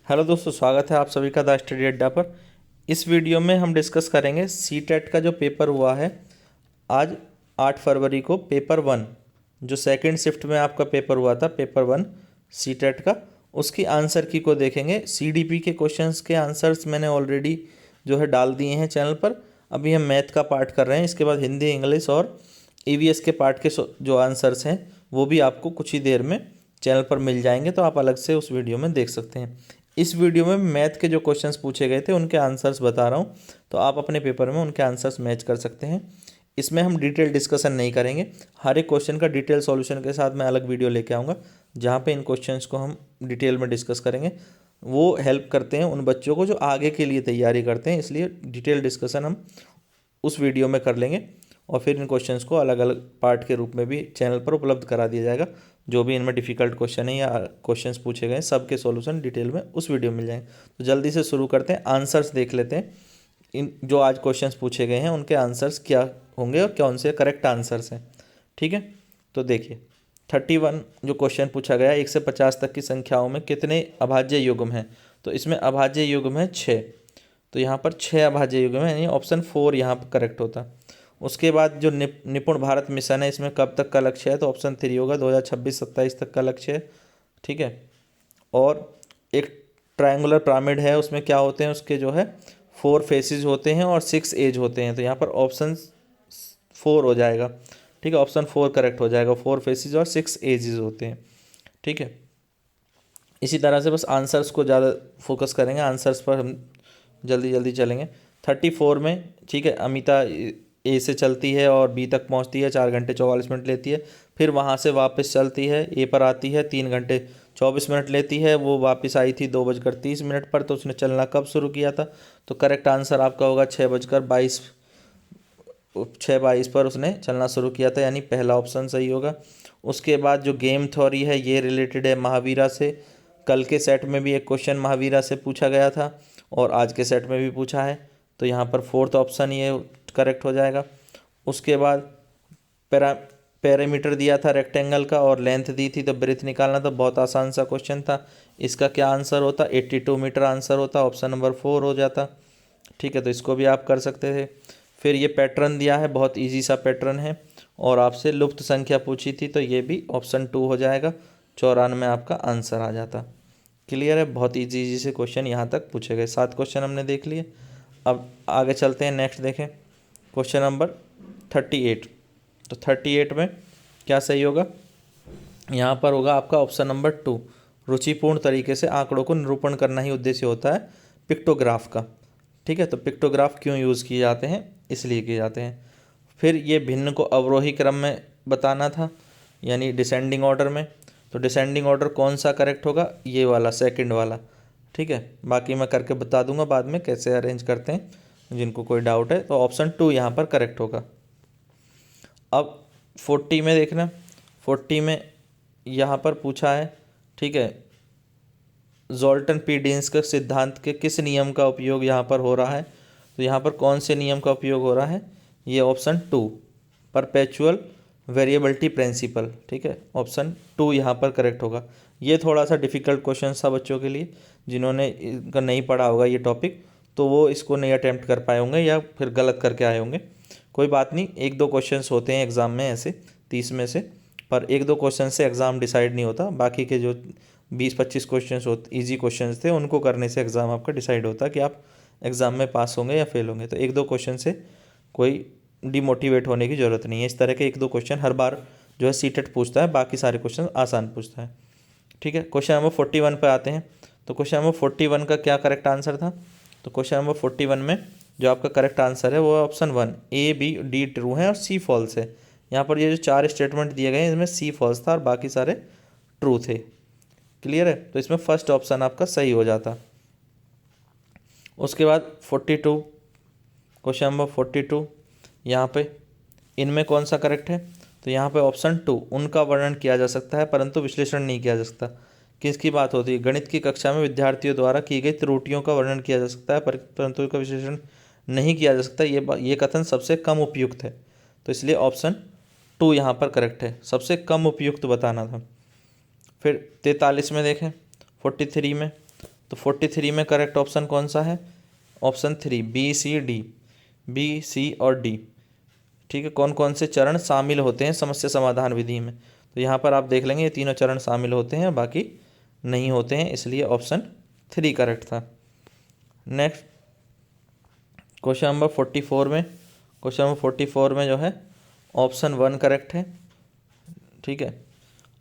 Hello दोस्तों, स्वागत है आप सभी का द स्टडी अड्डा पर। इस वीडियो में हम डिस्कस करेंगे सीटेट का जो पेपर हुआ है आज 8 फरवरी को, पेपर 1 जो सेकंड शिफ्ट में आपका पेपर हुआ था, पेपर 1 सीटेट का, उसकी आंसर की को देखेंगे। सीडीपी के क्वेश्चंस के आंसर्स मैंने ऑलरेडी जो है डाल दिए हैं चैनल पर। अभी हम मैथ का पार्ट कर रहे हैं, इसके बाद हिंदी, इंग्लिश और ईवीएस के पार्ट के जो आंसर्स हैं वो भी आपको कुछ ही देर में चैनल पर मिल जाएंगे, तो आप अलग से उस वीडियो में देख सकते हैं। इस वीडियो में मैथ के जो क्वेश्चंस पूछे गए थे उनके आंसर्स बता रहा हूँ, तो आप अपने पेपर में उनके आंसर्स मैच कर सकते हैं। इसमें हम डिटेल डिस्कशन नहीं करेंगे, हर एक क्वेश्चन का डिटेल सॉल्यूशन के साथ मैं अलग वीडियो लेके आऊँगा जहाँ पे इन क्वेश्चंस को हम डिटेल में डिस्कस करेंगे। वो हेल्प करते हैं उन बच्चों को जो आगे के लिए तैयारी करते हैं, इसलिए डिटेल डिस्कशन हम उस वीडियो में कर लेंगे और फिर इन क्वेश्चंस को अलग अलग पार्ट के रूप में भी चैनल पर उपलब्ध करा दिया जाएगा। जो भी इनमें डिफ़िकल्ट क्वेश्चन है या क्वेश्चंस पूछे गए सब के सॉल्यूशन डिटेल में उस वीडियो में मिल जाएंगे। तो जल्दी से शुरू करते हैं, आंसर्स देख लेते हैं। इन जो आज क्वेश्चंस पूछे गए हैं उनके आंसर्स क्या होंगे और कौन से करेक्ट आंसर्स हैं। ठीक है, तो देखिए 31 जो क्वेश्चन पूछा गया, 1 से 50 तक की संख्याओं में कितने अभाज्य युग्म हैं। तो इसमें अभाज्य युग्म है 6, तो यहाँ पर 6 अभाज्य युग्म है, यानी ऑप्शन 4 यहाँ पर करेक्ट होता। उसके बाद जो निपुण भारत मिशन है, इसमें कब तक का लक्ष्य है, तो ऑप्शन 3 होगा, 2026-27 तक का लक्ष्य है। ठीक है, और एक ट्रायंगुलर पिरामिड है, उसमें क्या होते हैं, उसके जो है 4 फेसेस होते हैं और 6 एज होते हैं, तो यहाँ पर ऑप्शन 4 हो जाएगा। ठीक है, ऑप्शन 4 करेक्ट हो जाएगा, 4 फेसेस और 6 एजेस होते हैं। ठीक है, इसी तरह से बस आंसर्स को ज़्यादा फोकस करेंगे, आंसर्स पर हम जल्दी जल्दी चलेंगे। 34 में, ठीक है, अमिता ए से चलती है और बी तक पहुंचती है, 4 घंटे 44 मिनट लेती है। फिर वहां से वापस चलती है, ए पर आती है, 3 घंटे 24 मिनट लेती है। वो वापस आई थी 2:30 पर, तो उसने चलना कब शुरू किया था, तो करेक्ट आंसर आपका होगा 6:22 पर उसने चलना शुरू किया था, यानी पहला ऑप्शन सही होगा। उसके बाद जो गेम थ्योरी है ये रिलेटेड है महावीरा से। कल के सेट में भी एक क्वेश्चन महावीरा से पूछा गया था और आज के सेट में भी पूछा है, तो यहाँ पर 4th ऑप्शन ये करेक्ट हो जाएगा। उसके बाद पैरामीटर दिया था रेक्टेंगल का और लेंथ दी थी, तो ब्रेथ निकालना, तो बहुत आसान सा क्वेश्चन था। इसका क्या आंसर होता, 82 मीटर आंसर होता, ऑप्शन नंबर 4 हो जाता। ठीक है, तो इसको भी आप कर सकते थे। फिर ये पैटर्न दिया है, बहुत इजी सा पैटर्न है, और आपसे लुप्त संख्या पूछी थी, तो ये भी ऑप्शन 2 हो जाएगा, 94 में आपका आंसर आ जाता। क्लियर है, बहुत इजी इजी से क्वेश्चन यहाँ तक पूछे गए। 7 क्वेश्चन हमने देख लिए, अब आगे चलते हैं, नेक्स्ट देखें क्वेश्चन नंबर 38। तो 38 में क्या सही होगा, यहाँ पर होगा आपका ऑप्शन नंबर 2। रुचिपूर्ण तरीके से आंकड़ों को निरूपण करना ही उद्देश्य होता है पिक्टोग्राफ का। ठीक है, तो पिक्टोग्राफ क्यों यूज़ किए जाते हैं, इसलिए किए जाते हैं। फिर ये भिन्न को अवरोही क्रम में बताना था, यानी डिसेंडिंग ऑर्डर में। तो डिसेंडिंग ऑर्डर कौन सा करेक्ट होगा, ये वाला, सेकंड वाला। ठीक है, बाकी मैं करके बता दूंगा बाद में कैसे अरेंज करते हैं, जिनको कोई डाउट है। तो ऑप्शन 2 यहाँ पर करेक्ट होगा। अब 40 में देखना, 40 में यहाँ पर पूछा है, ठीक है, जॉल्टन पी डेंस के सिद्धांत के किस नियम का उपयोग यहाँ पर हो रहा है। तो यहाँ पर कौन से नियम का उपयोग हो रहा है, ये ऑप्शन 2, परपेचुअल वेरिएबिलिटी प्रिंसिपल। ठीक है, ऑप्शन 2 यहाँ पर करेक्ट होगा। ये थोड़ा सा डिफ़िकल्ट क्वेश्चन था बच्चों के लिए, जिन्होंने इनका नहीं पढ़ा होगा ये टॉपिक, तो वो इसको नहीं अटैम्प्ट कर पाए होंगे या फिर गलत करके आए होंगे। कोई बात नहीं, 1-2 क्वेश्चंस होते हैं एग्ज़ाम में ऐसे 30 में से, पर 1-2 क्वेश्चन से एग्ज़ाम डिसाइड नहीं होता। बाकी के जो 20-25 क्वेश्चंस होते, ईजी क्वेश्चंस थे, उनको करने से एग्ज़ाम आपका डिसाइड होता कि आप एग्ज़ाम में पास होंगे या फेल होंगे। तो 1-2 क्वेश्चन से कोई डिमोटिवेट होने की ज़रूरत नहीं है। इस तरह के 1-2 क्वेश्चन हर बार जो है सीटेट पूछता है, बाकी सारे क्वेश्चन आसान पूछता है। ठीक है, क्वेश्चन नंबर 41 पर आते हैं। तो क्वेश्चन नंबर 41 का क्या करेक्ट आंसर था, तो क्वेश्चन नंबर 41 में जो आपका करेक्ट आंसर है वो option 1, A B D true है और सी फॉल्स है। यहाँ पर ये जो 4 स्टेटमेंट दिए गए हैं इसमें सी फॉल्स था और बाकी सारे ट्रू थे। क्लियर है, तो इसमें फर्स्ट ऑप्शन आपका सही हो जाता। उसके बाद 42, क्वेश्चन नंबर 42, यहाँ पे इनमें कौन सा करेक्ट है, तो यहाँ पे ऑप्शन 2, उनका वर्णन किया जा सकता है परंतु विश्लेषण नहीं किया जा सकता। किसकी बात होती है, गणित की कक्षा में विद्यार्थियों द्वारा की गई त्रुटियों का वर्णन किया जा सकता है परंतु इसका विश्लेषण नहीं किया जा सकता। ये कथन सबसे कम उपयुक्त है, तो इसलिए ऑप्शन 2 यहाँ पर करेक्ट है, सबसे कम उपयुक्त बताना था। फिर 43 में देखें, 43 में तो 43 में करेक्ट ऑप्शन कौन सा है? Option 3 B C D, B C और डी। ठीक है, कौन कौन से चरण शामिल होते हैं समस्या समाधान विधि में? तो यहाँ पर आप देख लेंगे ये तीनों चरण शामिल होते हैं, बाकी नहीं होते हैं, इसलिए ऑप्शन 3 करेक्ट था। नेक्स्ट क्वेश्चन नंबर 44 में, क्वेश्चन नंबर 44 में जो है ऑप्शन 1 करेक्ट है। ठीक है,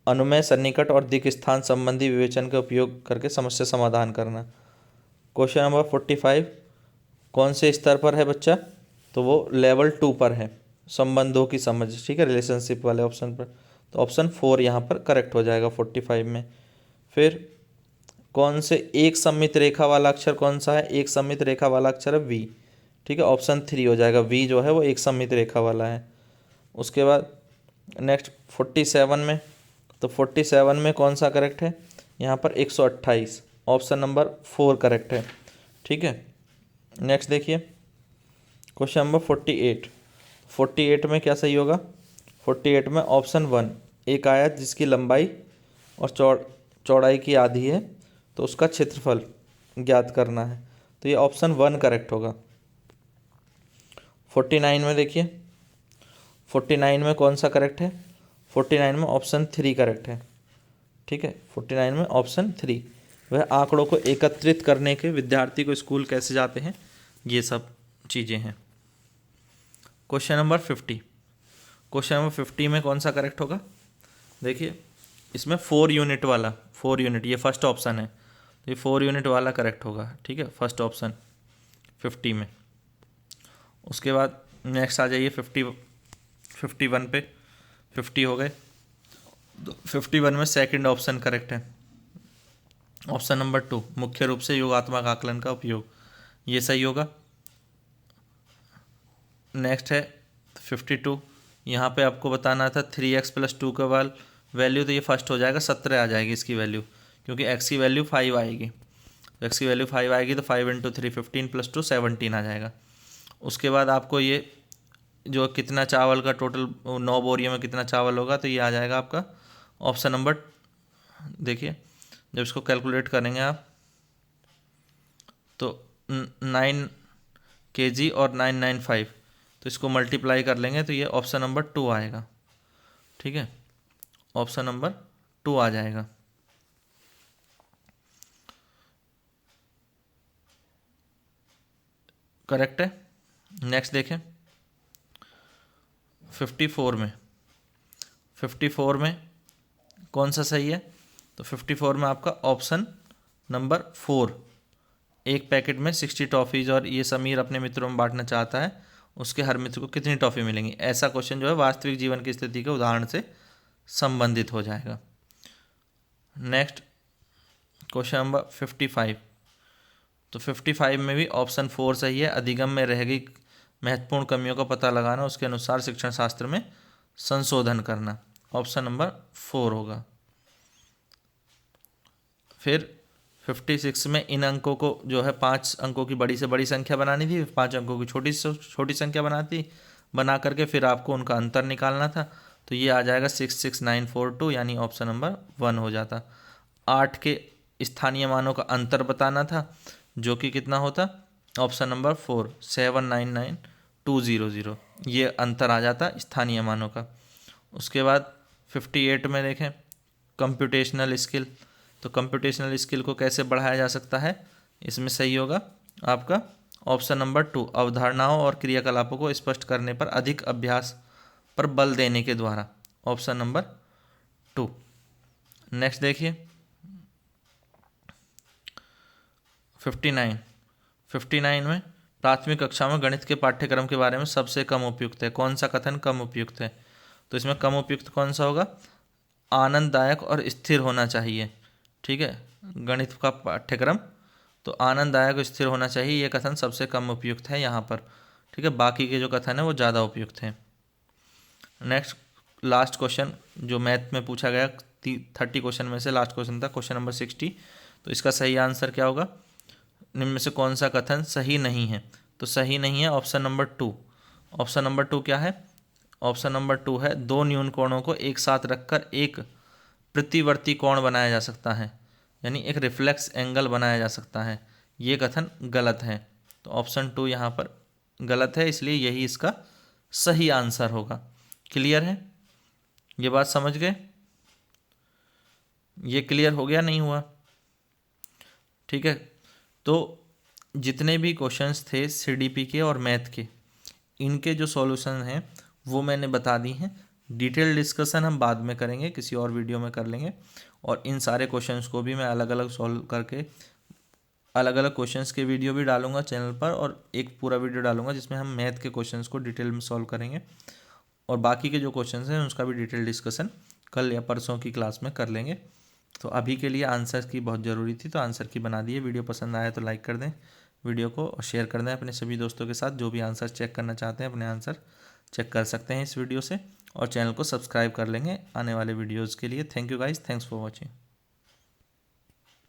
अनुमेय, सन्निकट और दिक् स्थान संबंधी विवेचन का उपयोग करके समस्या समाधान करना। क्वेश्चन नंबर 45 कौन से स्तर पर है बच्चा? तो वो लेवल 2 पर है, संबंधों की समझ। ठीक है, रिलेशनशिप वाले ऑप्शन पर, तो ऑप्शन 4 यहाँ पर करेक्ट हो जाएगा 45 में। फिर कौन से एक सममित रेखा वाला अक्षर कौन सा है? एक सममित रेखा वाला अक्षर है वी। ठीक है, ऑप्शन 3 हो जाएगा, वी जो है वो एक सममित रेखा वाला है। उसके बाद नेक्स्ट 47 में, तो 47 में कौन सा करेक्ट है? यहाँ पर 128, ऑप्शन नंबर 4 करेक्ट है। ठीक है, नेक्स्ट देखिए क्वेश्चन नंबर 48, 48 में क्या सही होगा? 48 में ऑप्शन 1, एक आयत जिसकी लंबाई और चौड़ाई की आधी है तो उसका क्षेत्रफल ज्ञात करना है, तो ये ऑप्शन 1 करेक्ट होगा। 49 में देखिए, 49 में कौन सा करेक्ट है? 49 में ऑप्शन 3 करेक्ट है। ठीक है, 49 में ऑप्शन 3, वह आंकड़ों को एकत्रित करने के विद्यार्थी को स्कूल कैसे जाते हैं, ये सब चीज़ें हैं। क्वेश्चन नंबर 50, क्वेश्चन नंबर 50 में कौन सा करेक्ट होगा? देखिए इसमें 4 यूनिट वाला, 4 यूनिट ये फर्स्ट ऑप्शन है, तो ये 4 यूनिट वाला करेक्ट होगा। ठीक है, फर्स्ट ऑप्शन 50 में। उसके बाद नेक्स्ट आ जाइए 51 पे, 50 हो गए, तो 51 में सेकंड ऑप्शन करेक्ट है, ऑप्शन नंबर 2, मुख्य रूप से योगात्मक आकलन का उपयोग, ये सही होगा। नेक्स्ट है 52, यहाँ पे आपको बताना था 3x + 2 का वैल्यू, तो ये फर्स्ट हो जाएगा, 17 आ जाएगी इसकी वैल्यू, क्योंकि x की वैल्यू 5 आएगी, तो x की वैल्यू 5 आएगी, तो 5 × 3 15 + 2 17 आ जाएगा। उसके बाद आपको ये जो कितना चावल का टोटल 9 बोरियों में कितना चावल होगा, तो ये आ जाएगा आपका ऑप्शन नंबर, देखिए जब इसको कैलकुलेट करेंगे आप तो 9 kg और 995, तो इसको मल्टीप्लाई कर लेंगे तो ये ऑप्शन नंबर 2 आएगा। ठीक है, ऑप्शन नंबर 2 आ जाएगा। करेक्ट है। नेक्स्ट देखें 54 में, 54 में कौन सा सही है? तो 54 में आपका ऑप्शन नंबर 4, एक पैकेट में 60 टॉफ़ीज़ और ये समीर अपने मित्रों में बांटना चाहता है, उसके हर मित्र को कितनी टॉफ़ी मिलेंगी? ऐसा क्वेश्चन जो है वास्तविक जीवन की स्थिति के उदाहरण से संबंधित हो जाएगा। नेक्स्ट क्वेश्चन नंबर 55, तो 55 में भी ऑप्शन 4 सही है, अधिगम में रह गई महत्वपूर्ण कमियों का पता लगाना, उसके अनुसार शिक्षण शास्त्र में संशोधन करना, ऑप्शन नंबर 4 होगा। फिर 56 में इन अंकों को जो है 5 अंकों की बड़ी से बड़ी संख्या बनानी थी, 5 अंकों की छोटी से छोटी संख्या बना करके फिर आपको उनका अंतर निकालना था, तो ये आ जाएगा 66942, यानी ऑप्शन नंबर 1 हो जाता। 8 के स्थानीय मानों का अंतर बताना था, जो कि कितना होता? ऑप्शन नंबर 4, 799200, ये अंतर आ जाता स्थानीय मानों का। उसके बाद 58 में देखें कंप्यूटेशनल स्किल, तो कंप्यूटेशनल स्किल को कैसे बढ़ाया जा सकता है? इसमें सही होगा आपका ऑप्शन नंबर 2, अवधारणाओं और क्रियाकलापों को स्पष्ट करने पर अधिक अभ्यास पर बल देने के द्वारा, ऑप्शन नंबर 2। नेक्स्ट देखिए 59 में प्राथमिक कक्षा में गणित के पाठ्यक्रम के बारे में सबसे कम उपयुक्त है, कौन सा कथन कम उपयुक्त है? तो इसमें कम उपयुक्त कौन सा होगा? आनंददायक और स्थिर होना चाहिए। ठीक है, गणित का पाठ्यक्रम तो आनंददायक और स्थिर होना चाहिए, ये कथन सबसे कम उपयुक्त है यहाँ पर। ठीक है, बाकी के जो कथन है वो ज़्यादा उपयुक्त हैं। नेक्स्ट लास्ट क्वेश्चन जो मैथ में पूछा गया 30 क्वेश्चन में से लास्ट क्वेश्चन था, क्वेश्चन नंबर 60, तो इसका सही आंसर क्या होगा? निम्न में से कौन सा कथन सही नहीं है? तो सही नहीं है ऑप्शन नंबर 2। ऑप्शन नंबर 2 क्या है? ऑप्शन नंबर 2 है 2 न्यून कोणों को एक साथ रखकर एक प्रतिवर्ती कोण बनाया जा सकता है। यानी एक रिफ्लेक्स एंगल बनाया जा सकता है, ये कथन गलत है। तो ऑप्शन 2 यहाँ पर गलत है, इसलिए यही इसका सही आंसर होगा। क्लियर है, ये बात समझ गए? ये क्लियर हो गया, नहीं हुआ? ठीक है, तो जितने भी क्वेश्चंस थे सीडीपी के और मैथ के, इनके जो सॉल्यूशन हैं वो मैंने बता दी हैं। डिटेल डिस्कशन हम बाद में करेंगे, किसी और वीडियो में कर लेंगे। और इन सारे क्वेश्चंस को भी मैं अलग अलग सॉल्व करके अलग अलग क्वेश्चंस के वीडियो भी डालूंगा चैनल पर, और एक पूरा वीडियो डालूंगा जिसमें हम मैथ के क्वेश्चंस को डिटेल में सॉल्व करेंगे, और बाकी के जो क्वेश्चंस हैं उसका भी डिटेल डिस्कशन कल या परसों की क्लास में कर लेंगे। तो अभी के लिए आंसर की बहुत ज़रूरी थी, तो आंसर की बना दिए। वीडियो पसंद आया तो लाइक कर दें वीडियो को, और शेयर कर दें अपने सभी दोस्तों के साथ। जो भी आंसर चेक करना चाहते हैं अपने आंसर चेक कर सकते हैं इस वीडियो से, और चैनल को सब्सक्राइब कर लेंगे आने वाले वीडियोज़ के लिए। Thank you guys, thanks for watching.